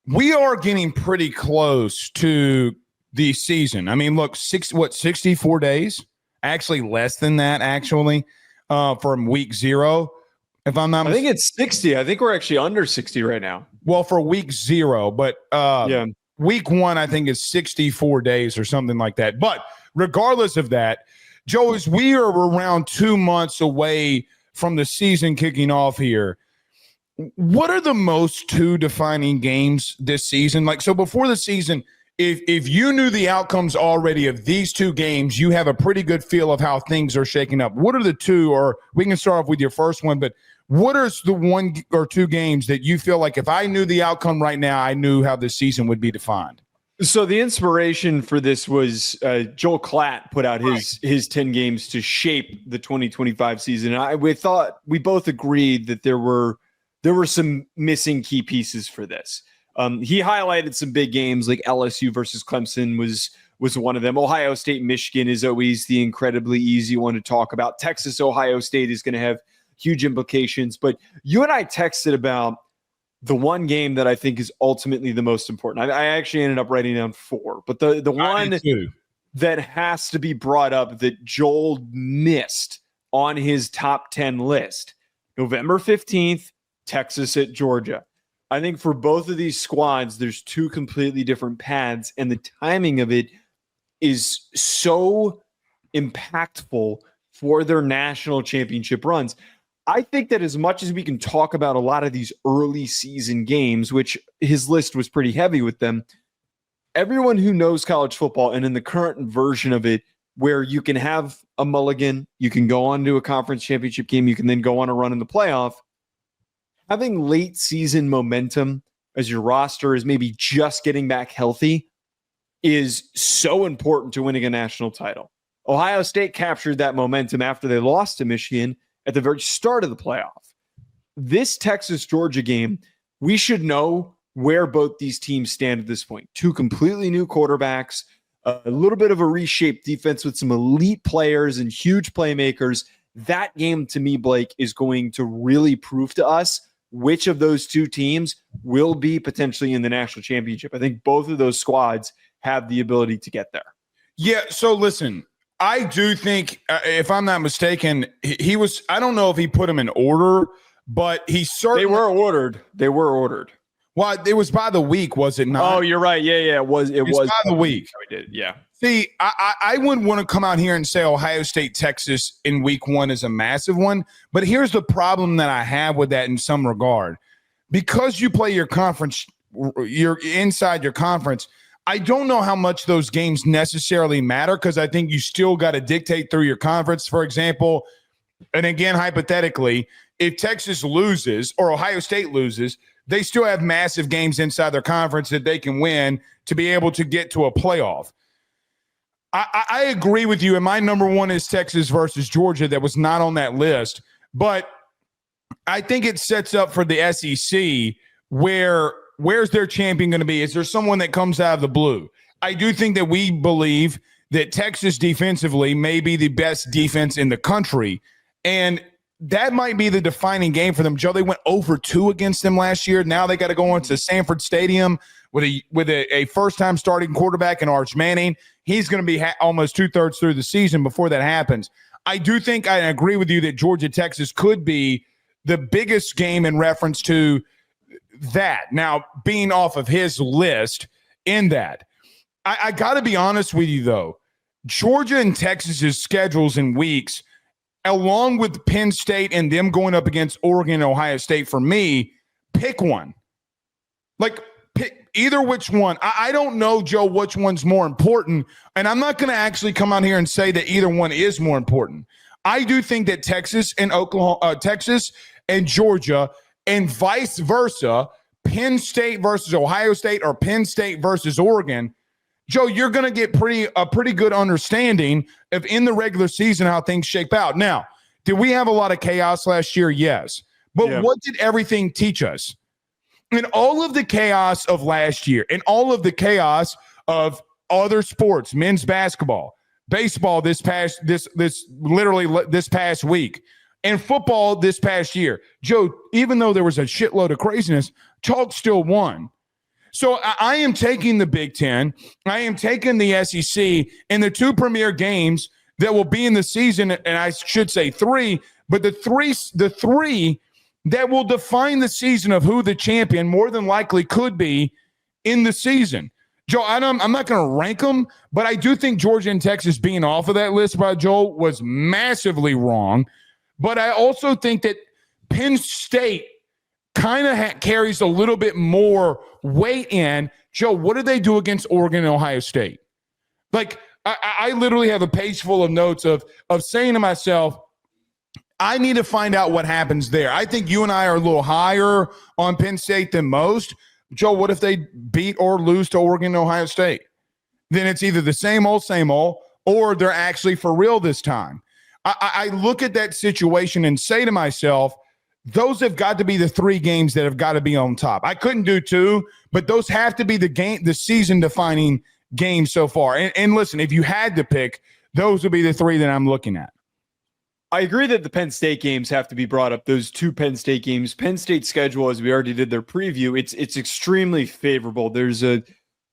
we are getting pretty close to the season. I mean, look, 64 days? Actually, less than that, from week 0. If I'm not mistaken. I think it's 60. I think we're actually under 60 right now. Well, for week 0, but week 1, I think is 64 days or something like that. But regardless of that, Joe, as we are around 2 months away from the season kicking off here, what are the most 2 defining games this season? Like, so before the season, if you knew the outcomes already of these 2 games, you have a pretty good feel of how things are shaking up. What are the 2, or we can start off with your first one, but what are the 1 or 2 games that you feel like if I knew the outcome right now, I knew how this season would be defined? So the inspiration for this was Joel Klatt put out his 10 games to shape the 2025 season. We both agreed that there were some missing key pieces for this. He highlighted some big games like LSU versus Clemson was one of them. Ohio State, Michigan is always the incredibly easy one to talk about. Texas, Ohio State is going to have huge implications. But you and I texted about the one game that I think is ultimately the most important. I actually ended up writing down 4, but the one that has to be brought up that Joel missed on his top 10 list, November 15th, Texas at Georgia. I think for both of these squads, there's 2 completely different paths, and the timing of it is so impactful for their national championship runs. I think that as much as we can talk about a lot of these early season games, which his list was pretty heavy with them, everyone who knows college football and in the current version of it, where you can have a mulligan, you can go on to a conference championship game, you can then go on a run in the playoff, having late season momentum as your roster is maybe just getting back healthy is so important to winning a national title. Ohio State captured that momentum after they lost to Michigan at the very start of the playoff. This Texas-Georgia game, we should know where both these teams stand at this point. 2 completely new quarterbacks, a little bit of a reshaped defense with some elite players and huge playmakers. That game, to me, Blake, is going to really prove to us which of those 2 teams will be potentially in the national championship. I think both of those squads have the ability to get there. Yeah, so listen, I do think, if I'm not mistaken, he was – I don't know if he put them in order, but he certainly – They were ordered. Well, it was by the week, was it not? Oh, you're right. Yeah. It was by the week. We did, yeah. See, I wouldn't want to come out here and say Ohio State, Texas in week 1 is a massive one, but here's the problem that I have with that in some regard. Because you play your conference, you're inside your conference – I don't know how much those games necessarily matter because I think you still got to dictate through your conference. For example, and again, hypothetically, if Texas loses or Ohio State loses, they still have massive games inside their conference that they can win to be able to get to a playoff. I agree with you, and my number 1 is Texas versus Georgia. That was not on that list. But I think it sets up for the SEC where's their champion going to be? Is there someone that comes out of the blue? I do think that we believe that Texas defensively may be the best defense in the country, and that might be the defining game for them. Joe, they went over 2 against them last year. Now they got to go into Sanford Stadium with a first-time starting quarterback in Arch Manning. He's going to be almost 2/3 through the season before that happens. I do think I agree with you that Georgia-Texas could be the biggest game in reference to that. Now, being off of his list in that, I got to be honest with you, though. Georgia and Texas's schedules and weeks, along with Penn State and them going up against Oregon and Ohio State, for me, pick one. Like, pick either which one. I don't know, Joe, which one's more important, and I'm not going to actually come out here and say that either one is more important. I do think that Texas and Georgia and vice versa, Penn State versus Ohio State or Penn State versus Oregon, Joe, you're going to get a pretty good understanding of in the regular season how things shape out. Now, did we have a lot of chaos last year? Yes. But what did everything teach us? In all of the chaos of last year, in all of the chaos of other sports, men's basketball, baseball this past week, and football this past year, Joe, even though there was a shitload of craziness, Chalk still won. So I am taking the Big Ten. I am taking the SEC in the two premier games that will be in the season, and I should say three, but the three that will define the season of who the champion more than likely could be in the season. Joe, I'm not going to rank them, but I do think Georgia and Texas being off of that list by Joel was massively wrong. But I also think that Penn State kind of carries a little bit more weight in. Joe, what did they do against Oregon and Ohio State? Like, I literally have a page full of notes of saying to myself, I need to find out what happens there. I think you and I are a little higher on Penn State than most. Joe, what if they beat or lose to Oregon and Ohio State? Then it's either the same old, or they're actually for real this time. I look at that situation and say to myself, those have got to be the three games that have got to be on top. I couldn't do two, but those have to be the season-defining games so far. And listen, if you had to pick, those would be the three that I'm looking at. I agree that the Penn State games have to be brought up. Those two Penn State games, Penn State's schedule, as we already did their preview, it's extremely favorable. There's a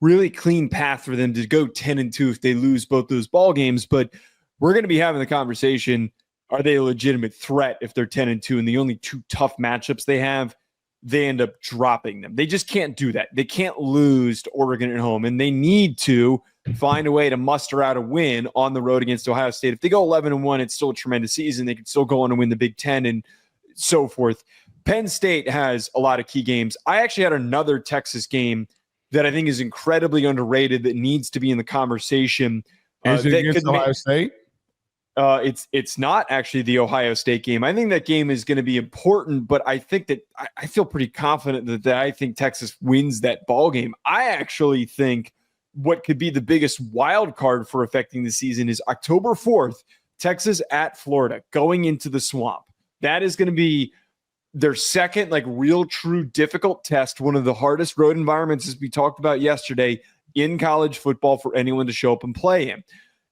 really clean path for them to go 10-2 if they lose both those ball games. But we're going to be having the conversation: are they a legitimate threat if they're 10-2 and the only two tough matchups they have, they end up dropping them? They just can't do that. They can't lose to Oregon at home, and they need to find a way to muster out a win on the road against Ohio State. If they go 11-1, it's still a tremendous season. They can still go on and win the Big Ten and so forth. Penn State has a lot of key games. I actually had another Texas game that I think is incredibly underrated that needs to be in the conversation. Is it against Ohio State? It's not actually the Ohio State game. I think that game is going to be important, but I think that I feel pretty confident that I think Texas wins that ball game. I actually think what could be the biggest wild card for affecting the season is October 4th, Texas at Florida, going into the Swamp. That is going to be their second, real, true, difficult test. One of the hardest road environments, as we talked about yesterday, in college football for anyone to show up and play in.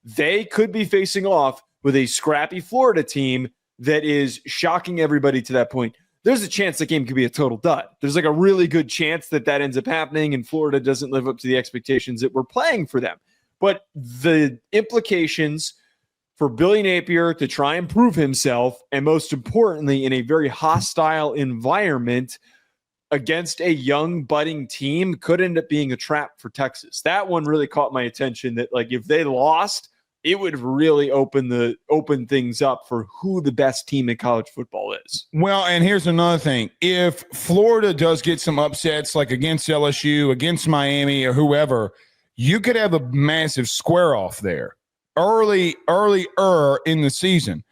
They could be facing off with a scrappy Florida team that is shocking everybody to that point. There's a chance that game could be a total dud. There's a really good chance that ends up happening and Florida doesn't live up to the expectations that we're playing for them. But the implications for Billy Napier to try and prove himself, and most importantly, in a very hostile environment against a young budding team, could end up being a trap for Texas. That one really caught my attention, that if they lost, it would really open things up for who the best team in college football is. Well, and here's another thing. If Florida does get some upsets against LSU, against Miami, or whoever, you could have a massive square off there earlier in the season.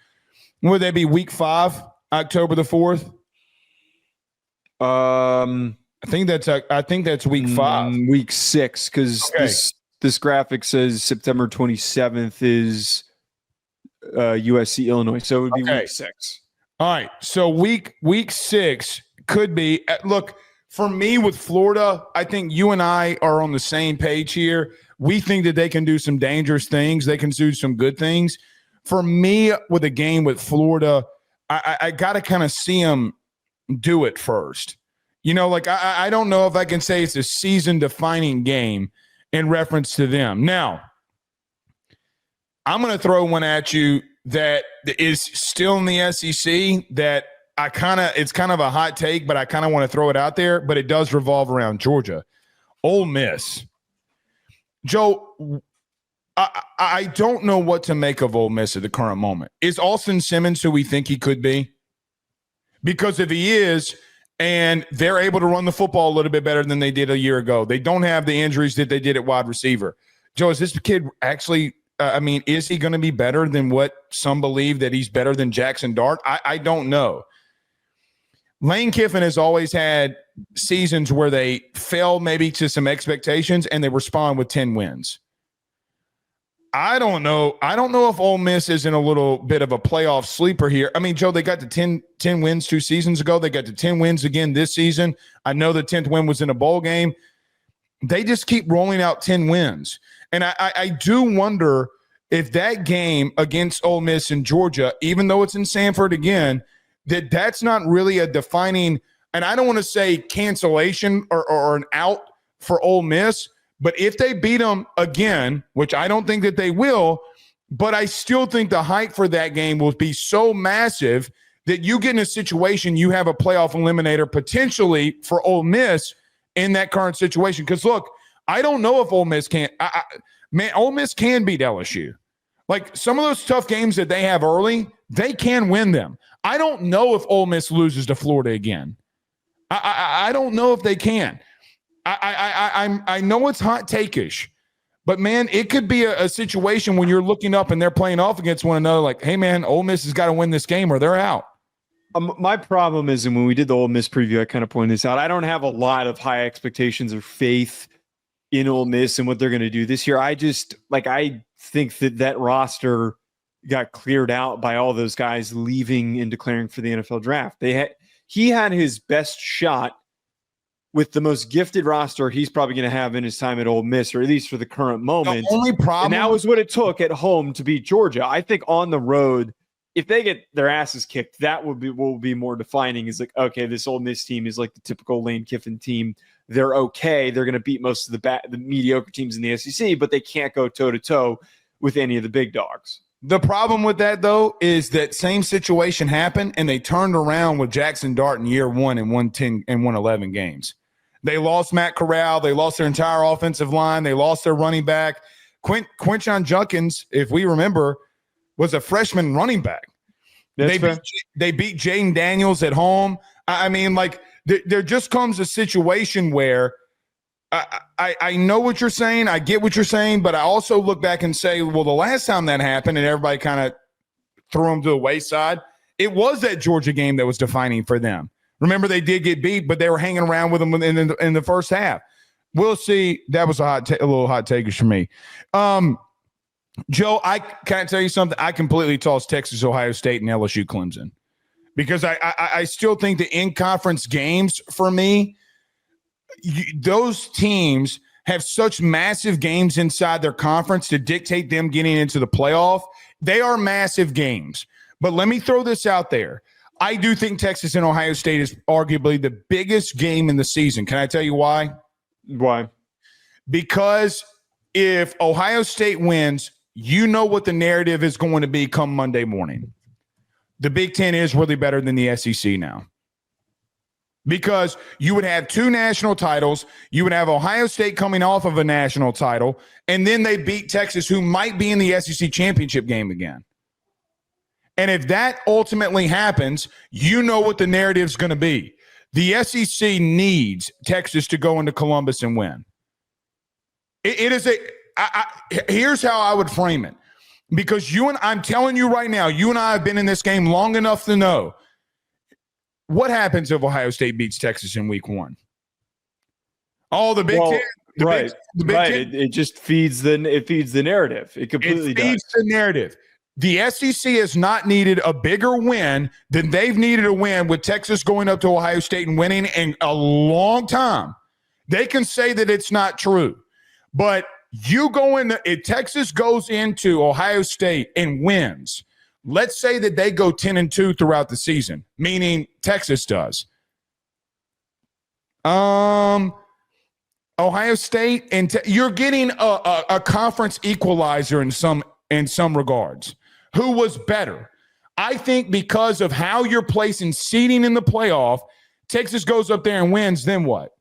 Would that be week 5, October the 4th? I think that's week 5. Week 6, because this graphic says September 27th is USC Illinois, so it would be week 6. All right, so week 6 could be. Look, for me with Florida, I think you and I are on the same page here. We think that they can do some dangerous things. They can do some good things. For me, with a game with Florida, I got to kind of see them do it first. I don't know if I can say it's a season-defining game in reference to them. Now, I'm going to throw one at you that is still in the SEC that it's kind of a hot take, but I kind of want to throw it out there, but it does revolve around Georgia. Ole Miss. Joe, I don't know what to make of Ole Miss at the current moment. Is Austin Simmons who we think he could be? Because if he is, and they're able to run the football a little bit better than they did a year ago, they don't have the injuries that they did at wide receiver. Joe, is this kid actually is he going to be better than what some believe that he's better than Jackson Dart? I don't know. Lane Kiffin has always had seasons where they fail maybe to some expectations and they respond with 10 wins. I don't know. I don't know if Ole Miss is in a little bit of a playoff sleeper here. I mean, Joe, they got to 10 wins 2 seasons ago. They got to 10 wins again this season. I know the 10th win was in a bowl game. They just keep rolling out 10 wins. And I do wonder if that game against Ole Miss in Georgia, even though it's in Sanford again, that's not really a defining, and I don't want to say cancellation or an out for Ole Miss. But if they beat them again, which I don't think that they will, but I still think the hype for that game will be so massive that you get in a situation you have a playoff eliminator potentially for Ole Miss in that current situation. Because, look, I don't know if Ole Miss can – Ole Miss can beat LSU. Like, some of those tough games that they have early, they can win them. I don't know if Ole Miss loses to Florida again. I don't know if they can. I know it's hot take-ish, but, man, it could be a situation when you're looking up and they're playing off against one another like, hey, man, Ole Miss has got to win this game or they're out. My problem is, and when we did the Ole Miss preview, I kind of pointed this out, I don't have a lot of high expectations or faith in Ole Miss and what they're going to do this year. I think that roster got cleared out by all those guys leaving and declaring for the NFL draft. He had his best shot with the most gifted roster he's probably going to have in his time at Ole Miss, or at least for the current moment. The only problem, and that was what it took at home to beat Georgia. I think on the road, if they get their asses kicked, that will be more defining. Is like, okay, this Ole Miss team is like the typical Lane Kiffin team. They're okay. They're going to beat most of the mediocre teams in the SEC, but they can't go toe-to-toe with any of the big dogs. The problem with that, though, is that same situation happened, and they turned around with Jackson Dart in year one and won 10 and won 11 games. They lost Matt Corral. They lost their entire offensive line. They lost their running back. Quinshon Judkins, if we remember, was a freshman running back. They beat Jaden Daniels at home. I mean, like, there just comes a situation where I know what you're saying. I get what you're saying, but I also look back and say, well, the last time that happened and everybody kind of threw them to the wayside, it was that Georgia game that was defining for them. Remember, they did get beat, but they were hanging around with them in the first half. We'll see. That was a little hot take-ish for me. Joe, can I tell you something? I completely tossed Texas, Ohio State, and LSU Clemson because I still think the in-conference games for me, those teams have such massive games inside their conference to dictate them getting into the playoff. They are massive games. But let me throw this out there. I do think Texas and Ohio State is arguably the biggest game in the season. Can I tell you why? Why? Because if Ohio State wins, you know what the narrative is going to be come Monday morning. The Big Ten is really better than the SEC now. Because you would have 2 national titles. You would have Ohio State coming off of a national title, and then they beat Texas, who might be in the SEC championship game again. And if that ultimately happens, you know what the narrative is going to be. The SEC needs Texas to go into Columbus and win. It is here's how I would frame it. Because I'm telling you right now, you and I have been in this game long enough to know what happens if Ohio State beats Texas in week 1. Oh, the Big Ten. Right. It just feeds the narrative. It completely feeds the narrative. The SEC has not needed a bigger win than they've needed a win with Texas going up to Ohio State and winning in a long time. They can say that it's not true. But if Texas goes into Ohio State and wins, let's say that they go 10-2 throughout the season, meaning Texas does. Ohio State, and you're getting a conference equalizer in some regards. Who was better? I think because of how you're placing seeding in the playoff, Texas goes up there and wins, then what?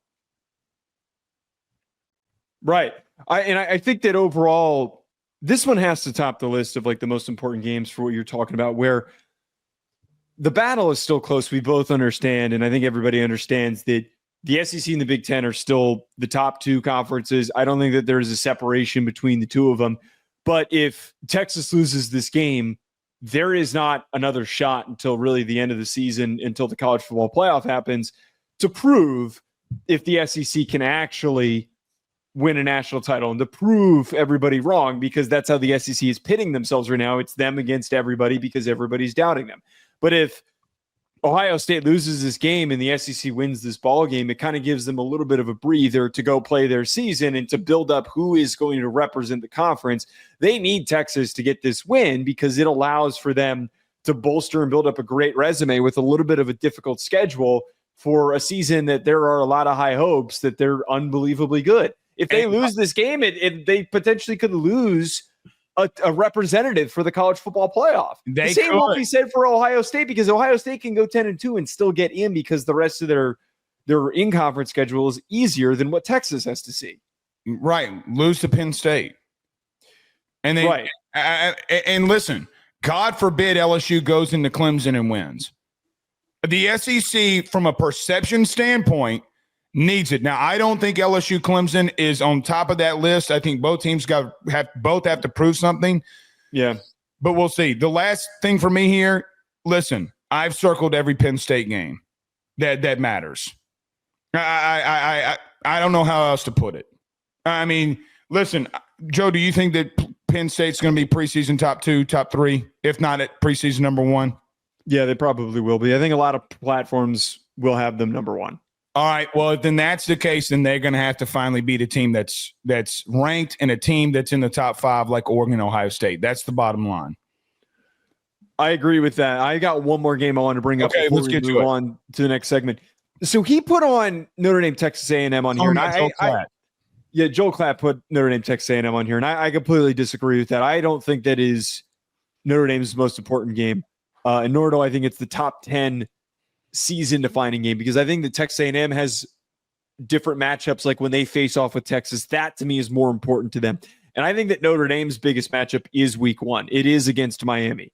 Right. I think that overall, this one has to top the list of like the most important games for what you're talking about, where the battle is still close. We both understand, and I think everybody understands that the SEC and the Big Ten are still the top 2 conferences. I don't think that there's a separation between the 2 of them. But if Texas loses this game, there is not another shot until really the end of the season, until the college football playoff happens, to prove if the SEC can actually win a national title and to prove everybody wrong, because that's how the SEC is pitting themselves right now. It's them against everybody because everybody's doubting them. But if Ohio State loses this game and the SEC wins this ball game, it kind of gives them a little bit of a breather to go play their season and to build up who is going to represent the conference. They need Texas to get this win because it allows for them to bolster and build up a great resume with a little bit of a difficult schedule for a season that there are a lot of high hopes that they're unbelievably good. If they lose this game, they potentially could lose a representative for the college football playoff. The same won't be said for Ohio State, because Ohio State can go 10-2 and still get in because the rest of their in-conference schedule is easier than what Texas has to see. Right. Lose to Penn State. And then, right. And listen, God forbid LSU goes into Clemson and wins. The SEC, from a perception standpoint, needs it. Now, I don't think LSU Clemson is on top of that list. I think both teams both have to prove something. Yeah. But we'll see. The last thing for me here, listen, I've circled every Penn State game that matters. I don't know how else to put it. I mean, listen, Joe, do you think that Penn State's going to be preseason top 2, top 3, if not at preseason number 1? Yeah, they probably will be. I think a lot of platforms will have them number 1. All right, well, if then that's the case, then they're going to have to finally beat a team that's ranked and a team that's in the top 5 like Oregon and Ohio State. That's the bottom line. I agree with that. I got one more game I want to bring up before we move on to the next segment. So he put on Notre Dame, Texas A&M on here. Joel Klatt put Notre Dame, Texas A&M on here, and I completely disagree with that. I don't think that is Notre Dame's most important game, and nor do I think it's the top 10 season-defining game, because I think that Texas A&M has different matchups, like when they face off with Texas. That, to me, is more important to them. And I think that Notre Dame's biggest matchup is week 1. It is against Miami.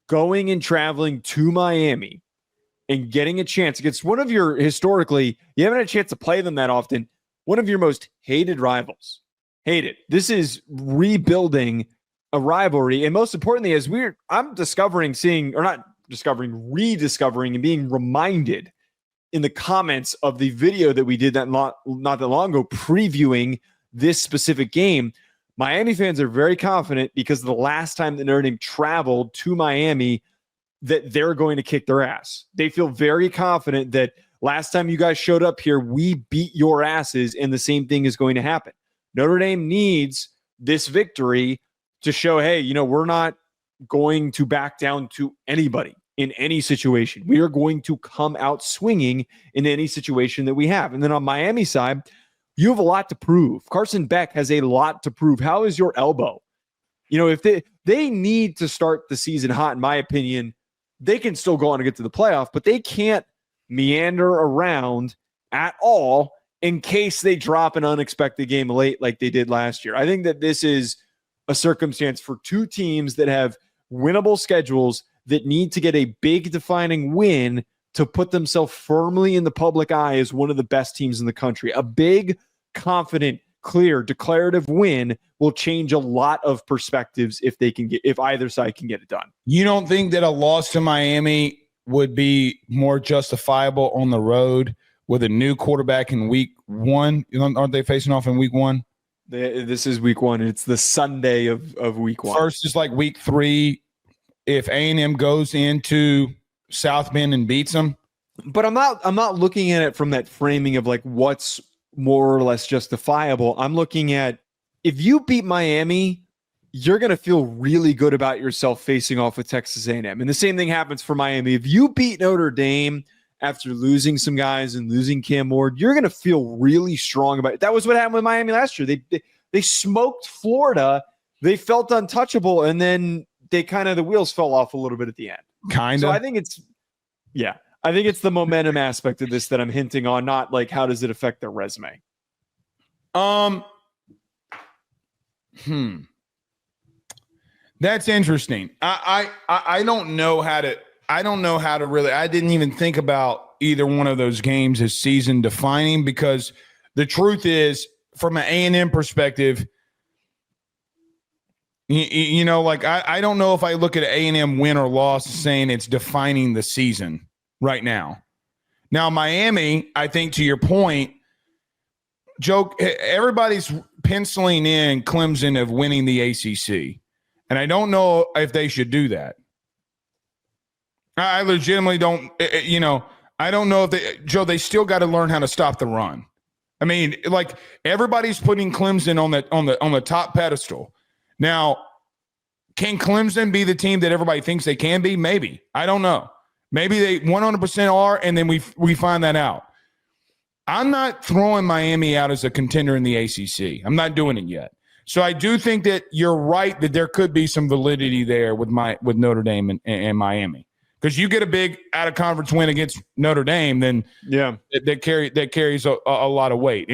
Going and traveling to Miami and getting a chance against one of your, historically, you haven't had a chance to play them that often, one of your most hated rivals. Hated. This is rebuilding a rivalry. And most importantly, I'm rediscovering and being reminded in the comments of the video that we did not that long ago previewing this specific game. Miami fans are very confident, because the last time that Notre Dame traveled to Miami, that they're going to kick their ass. They feel very confident that last time you guys showed up here, we beat your asses, and the same thing is going to happen. Notre Dame needs this victory to show, hey, we're not going to back down to anybody in any situation. We are going to come out swinging in any situation that we have. And then on Miami side, you have a lot to prove. Carson Beck has a lot to prove. How is your elbow? If they need to start the season hot, in my opinion, they can still go on and get to the playoff, but they can't meander around at all in case they drop an unexpected game late like they did last year. I think that this is a circumstance for two teams that have winnable schedules that need to get a big defining win to put themselves firmly in the public eye as one of the best teams in the country. A big, confident, clear, declarative win will change a lot of perspectives if either side can get it done. You don't think that a loss to Miami would be more justifiable on the road with a new quarterback in week 1? Aren't they facing off in week 1? This is week 1. It's the Sunday of week 1. First is like week 3. If A&M goes into South Bend and beats them. But I'm not looking at it from that framing of like what's more or less justifiable. I'm looking at, if you beat Miami, you're going to feel really good about yourself facing off with Texas A&M. And the same thing happens for Miami. If you beat Notre Dame after losing some guys and losing Cam Ward, you're going to feel really strong about it. That was what happened with Miami last year. They smoked Florida. They felt untouchable, and then the wheels fell off a little bit at the end. So I think it's the momentum aspect of this that I'm hinting on, not like how does it affect their resume. That's interesting. I don't know how to really, I didn't even think about either one of those games as season defining, because the truth is, from an A&M perspective, I don't know if I look at an A&M win or loss saying it's defining the season right now. Now, Miami, I think to your point, Joe, everybody's penciling in Clemson of winning the ACC. And I don't know if they should do that. I legitimately don't, I don't know if they still got to learn how to stop the run. I mean, like, everybody's putting Clemson on the top pedestal. Now, can Clemson be the team that everybody thinks they can be? Maybe. I don't know. Maybe they 100% are, and then we find that out. I'm not throwing Miami out as a contender in the ACC. I'm not doing it yet. So I do think that you're right that there could be some validity there with Notre Dame and Miami. Because you get a big out-of-conference win against Notre Dame, then that carries a lot of weight.